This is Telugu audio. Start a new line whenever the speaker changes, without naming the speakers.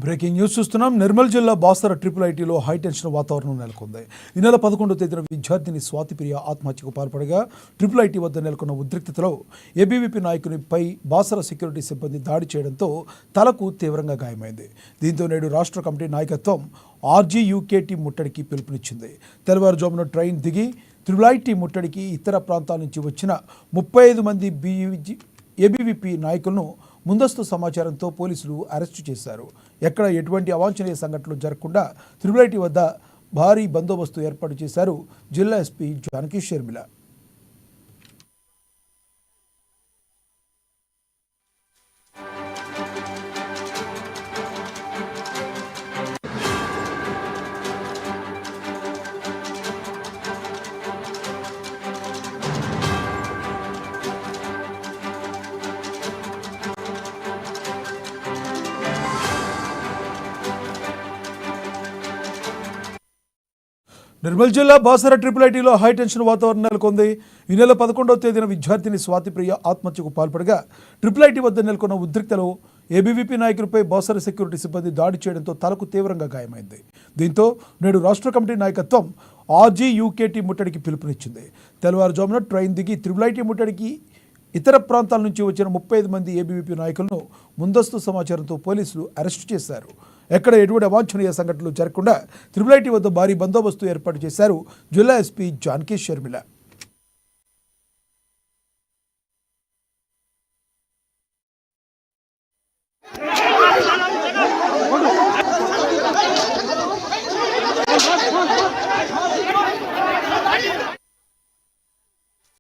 బ్రేకింగ్ న్యూస్ చూస్తున్నాం. నిర్మల్ జిల్లా బాసర IIITలో హైటెన్షన్ వాతావరణం నెలకొంది. ఈ నెల 11వ తేదీన విద్యార్థిని స్వాతిప్రియ ఆత్మహత్యకు పాల్పడగా IIIT వద్ద నెలకొన్న ఉద్రిక్తతలో ఏబీవీపీ నాయకునిపై బాసర సెక్యూరిటీ సిబ్బంది దాడి చేయడంతో తలకు తీవ్రంగా గాయమైంది. దీంతో నేడు రాష్ట్ర కమిటీ నాయకత్వం RGUKT ముట్టడికి పిలుపునిచ్చింది. తెల్లవారుజామున ట్రైన్ దిగి IIIT ముట్టడికి ఇతర ప్రాంతాల నుంచి వచ్చిన 35 మంది ఏబీవీపీ నాయకులను ముందస్తు సమాచారంతో పోలీసులు అరెస్టు చేశారు. ఎక్కడ ఎటువంటి అవాంఛనీయ సంఘటనలు జరగకుండా IIIT వద్ద భారీ బందోబస్తు ఏర్పాటు చేశారు జిల్లా ఎస్పీ జానకి షర్మిల. నిర్మల్ జిల్లా బాసర IIITలో హైటెన్షన్ వాతావరణం నెలకొంది. ఈ నెల 11వ తేదీన విద్యార్థిని స్వాతిప్రియ ఆత్మహత్యకు పాల్పడగా IIIT వద్ద నెలకొన్న ఉద్రిక్తలో ఏబీవీపీ నాయకులపై బాసర సెక్యూరిటీ సిబ్బంది దాడి చేయడంతో తలకు తీవ్రంగా గాయమైంది. దీంతో నేడు రాష్ట్ర కమిటీ నాయకత్వం RGUKT ముట్టడికి పిలుపునిచ్చింది. తెల్లవారుజామున ట్రైన్ దిగి IIIT ముట్టడికి ఇతర ప్రాంతాల నుంచి వచ్చిన 35 మంది ఏబీవీపీ నాయకులను ముందస్తు సమాచారంతో పోలీసులు అరెస్టు చేశారు. ఎక్కడ ఎటువంటి అవాంఛనీయ సంఘటనలు జరగకుండా IIIT వద్ద భారీ బందోబస్తు ఏర్పాటు చేశారు జిల్లా ఎస్పీ జానకి షర్మిల.